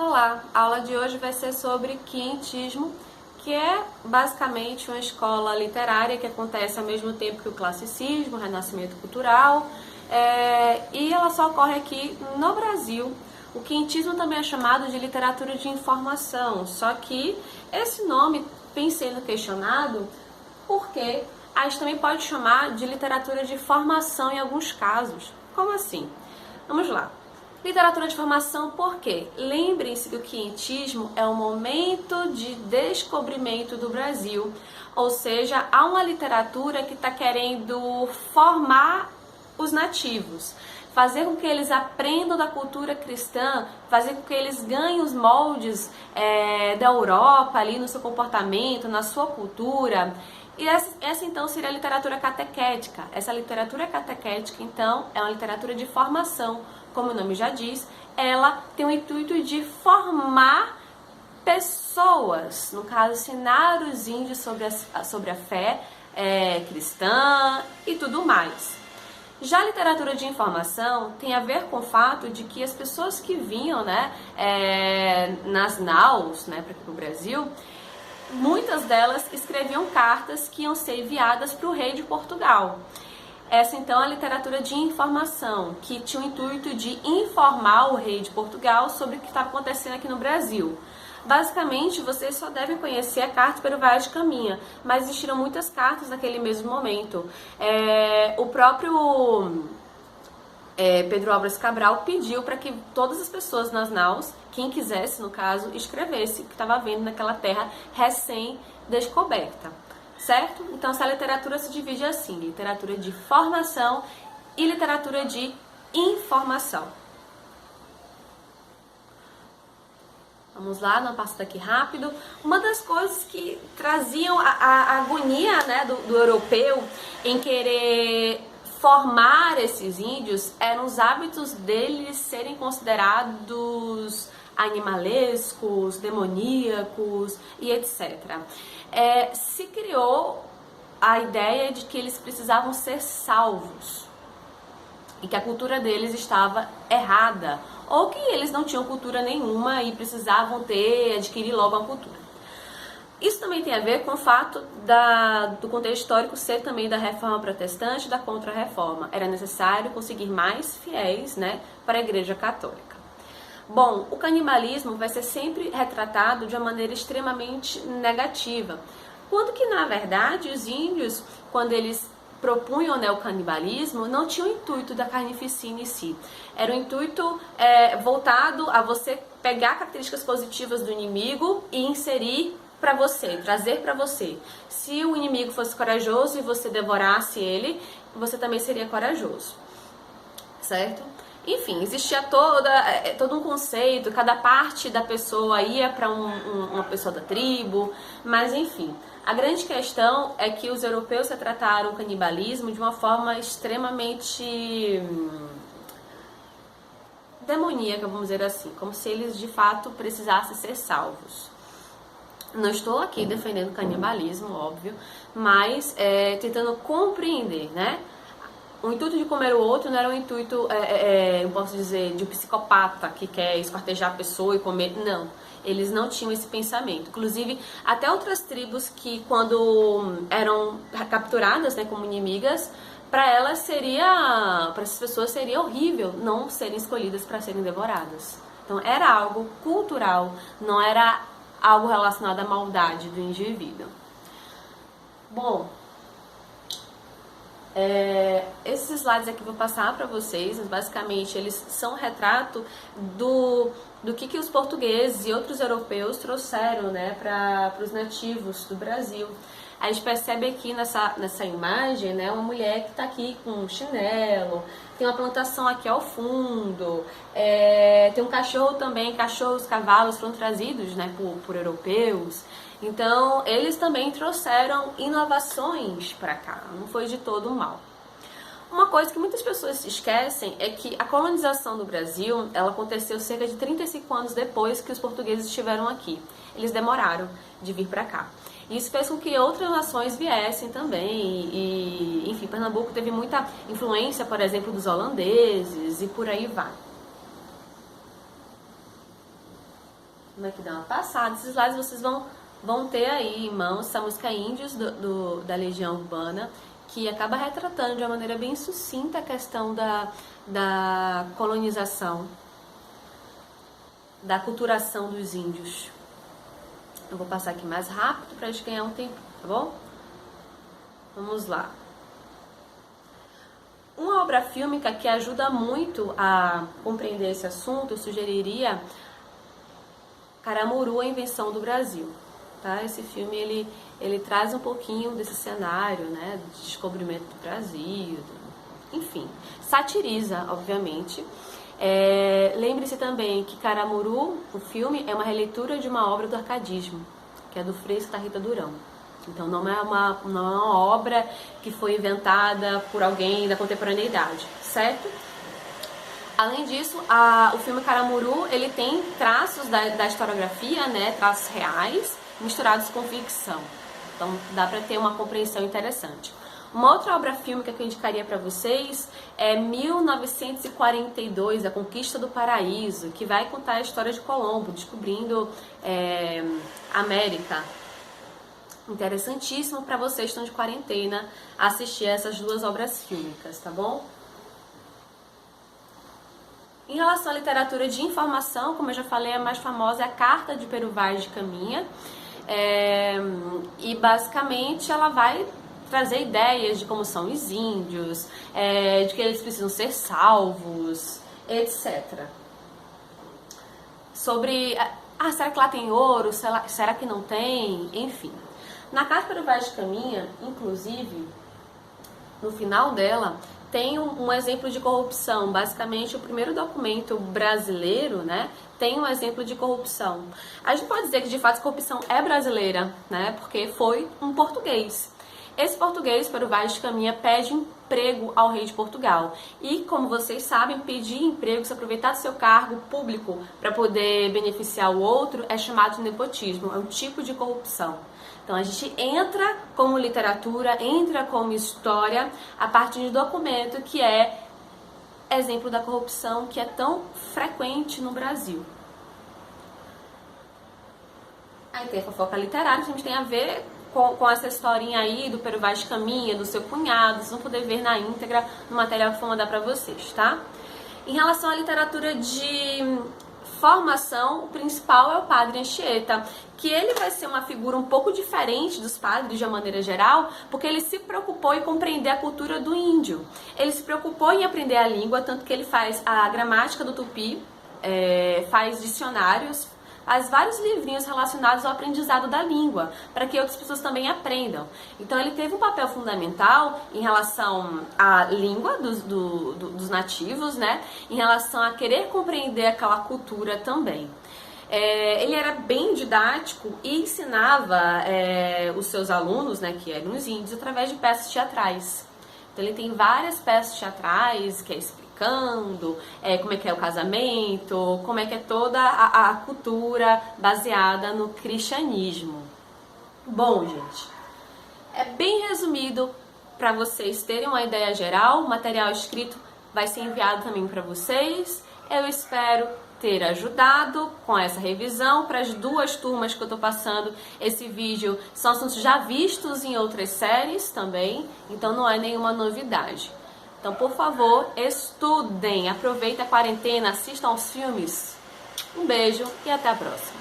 Olá, a aula de hoje vai ser sobre quientismo, que é basicamente uma escola literária que acontece ao mesmo tempo que o classicismo, o renascimento cultural, e ela só ocorre aqui no Brasil. O quientismo também é chamado de literatura de informação, só que esse nome vem sendo questionado porque a gente também pode chamar de literatura de formação em alguns casos. Como assim? Vamos lá. Literatura de formação por quê? Lembrem-se que o quientismo é um momento de descobrimento do Brasil, ou seja, há uma literatura que está querendo formar os nativos, fazer com que eles aprendam da cultura cristã, fazer com que eles ganhem os moldes da Europa ali no seu comportamento, na sua cultura. E essa então seria a literatura catequética. Essa literatura catequética então é uma literatura de formação, como o nome já diz, ela tem o intuito de formar pessoas, no caso ensinar os índios sobre a fé cristã e tudo mais. Já a literatura de informação tem a ver com o fato de que as pessoas que vinham nas naus para aqui no Brasil, muitas delas escreviam cartas que iam ser enviadas para o rei de Portugal. Essa então é a literatura de informação, que tinha o intuito de informar o rei de Portugal sobre o que estava acontecendo aqui no Brasil. Basicamente, vocês só devem conhecer a carta pelo Vaz de Caminha, mas existiram muitas cartas naquele mesmo momento. O próprio Pedro Álvares Cabral pediu para que todas as pessoas nas naus, quem quisesse, no caso, escrevesse o que estava vendo naquela terra recém-descoberta. Certo? Então essa literatura se divide assim, literatura de formação e literatura de informação. Vamos lá, não passa daqui rápido. Uma das coisas que traziam a agonia do europeu em querer formar esses índios eram os hábitos deles serem considerados animalescos, demoníacos e etc. Se criou a ideia de que eles precisavam ser salvos e que a cultura deles estava errada, ou que eles não tinham cultura nenhuma e precisavam adquirir logo uma cultura. Isso também tem a ver com o fato do contexto histórico ser também da Reforma Protestante e da Contra-Reforma. Era necessário conseguir mais fiéis para a Igreja Católica. Bom, o canibalismo vai ser sempre retratado de uma maneira extremamente negativa, quando que, na verdade, os índios, quando eles propunham o canibalismo, não tinham o intuito da carnificina em si. Era um intuito voltado a você pegar características positivas do inimigo e inserir para você, trazer para você. Se o inimigo fosse corajoso e você devorasse ele, você também seria corajoso, certo? Enfim, existia todo um conceito, cada parte da pessoa ia para uma pessoa da tribo, mas enfim. A grande questão é que os europeus retrataram o canibalismo de uma forma extremamente demoníaca, vamos dizer assim, como se eles de fato precisassem ser salvos. Não estou aqui defendendo o canibalismo, óbvio, mas tentando compreender, O intuito de comer o outro não era um intuito, eu posso dizer, de um psicopata que quer esquartejar a pessoa e comer. Não, eles não tinham esse pensamento. Inclusive, até outras tribos que, quando eram capturadas como inimigas, para essas pessoas seria horrível não serem escolhidas para serem devoradas. Então, era algo cultural, não era algo relacionado à maldade do indivíduo. Bom, esses slides aqui eu vou passar para vocês, mas basicamente eles são um retrato do que os portugueses e outros europeus trouxeram para os nativos do Brasil. A gente percebe aqui nessa imagem uma mulher que está aqui com um chinelo, tem uma plantação aqui ao fundo, tem um cachorro também, cachorros, cavalos foram trazidos por europeus. Então, eles também trouxeram inovações para cá, não foi de todo mal. Uma coisa que muitas pessoas se esquecem é que a colonização do Brasil, ela aconteceu cerca de 35 anos depois que os portugueses estiveram aqui. Eles demoraram de vir para cá. Isso fez com que outras nações viessem também, e enfim, Pernambuco teve muita influência, por exemplo, dos holandeses e por aí vai. Vamos aqui dar uma passada. Esses slides vocês vão ter aí em mãos essa música Índios da Legião Urbana, que acaba retratando de uma maneira bem sucinta a questão da colonização, da aculturação dos índios. Eu vou passar aqui mais rápido para a gente ganhar um tempo, tá bom? Vamos lá. Uma obra fílmica que ajuda muito a compreender esse assunto, eu sugeriria Caramuru, a Invenção do Brasil. Tá? Esse filme ele traz um pouquinho desse cenário, né, de descobrimento do Brasil, enfim, satiriza, obviamente. Lembre-se também que Caramuru, o filme, é uma releitura de uma obra do arcadismo, que é do Fresco da Rita Durão. Então não é uma obra que foi inventada por alguém da contemporaneidade, certo? Além disso, o filme Caramuru, ele tem traços da historiografia, né, traços reais, misturados com ficção. Então dá para ter uma compreensão interessante. Uma outra obra fílmica que eu indicaria para vocês é 1942, A Conquista do Paraíso, que vai contar a história de Colombo, descobrindo a América. Interessantíssimo para vocês que estão de quarentena assistir a essas duas obras fílmicas, tá bom? Em relação à literatura de informação, como eu já falei, a mais famosa é a Carta de Pero Vaz de Caminha. E basicamente ela vai trazer ideias de como são os índios, de que eles precisam ser salvos, etc. Sobre, será que lá tem ouro? Será que não tem? Enfim. Na Carta de Pero Vaz de Caminha, inclusive, no final dela, tem um exemplo de corrupção. Basicamente, o primeiro documento brasileiro, né, tem um exemplo de corrupção. A gente pode dizer que, de fato, a corrupção é brasileira, né, porque foi um português. Esse português, Pero Vaz de Caminha, pede emprego ao rei de Portugal. E, como vocês sabem, pedir emprego, se aproveitar do seu cargo público para poder beneficiar o outro, é chamado de nepotismo, é um tipo de corrupção. Então a gente entra como literatura, entra como história, a partir de documento que é exemplo da corrupção que é tão frequente no Brasil. Aí tem a fofoca literária, que a gente tem a ver com essa historinha aí do Pero Vaz de Caminha, do seu cunhado, vocês vão poder ver na íntegra no material que vou mandar pra vocês, tá? Em relação à literatura de formação, o principal é o Padre Anchieta, que ele vai ser uma figura um pouco diferente dos padres de uma maneira geral, porque ele se preocupou em compreender a cultura do índio. Ele se preocupou em aprender a língua, tanto que ele faz a gramática do tupi, faz dicionários, faz vários livrinhos relacionados ao aprendizado da língua, para que outras pessoas também aprendam. Então ele teve um papel fundamental em relação à língua dos nativos, né? Em relação a querer compreender aquela cultura também. Ele era bem didático e ensinava os seus alunos, né, que eram os índios, através de peças teatrais. Então ele tem várias peças teatrais que é explicando como é que é o casamento, como é que é toda a cultura baseada no cristianismo. Bom, gente, é bem resumido para vocês terem uma ideia geral. O material escrito vai ser enviado também para vocês. Eu espero ter ajudado com essa revisão. Para as duas turmas que eu estou passando esse vídeo, são assuntos já vistos em outras séries também, então não é nenhuma novidade. Então, por favor, estudem, aproveitem a quarentena, assistam aos filmes. Um beijo e até a próxima.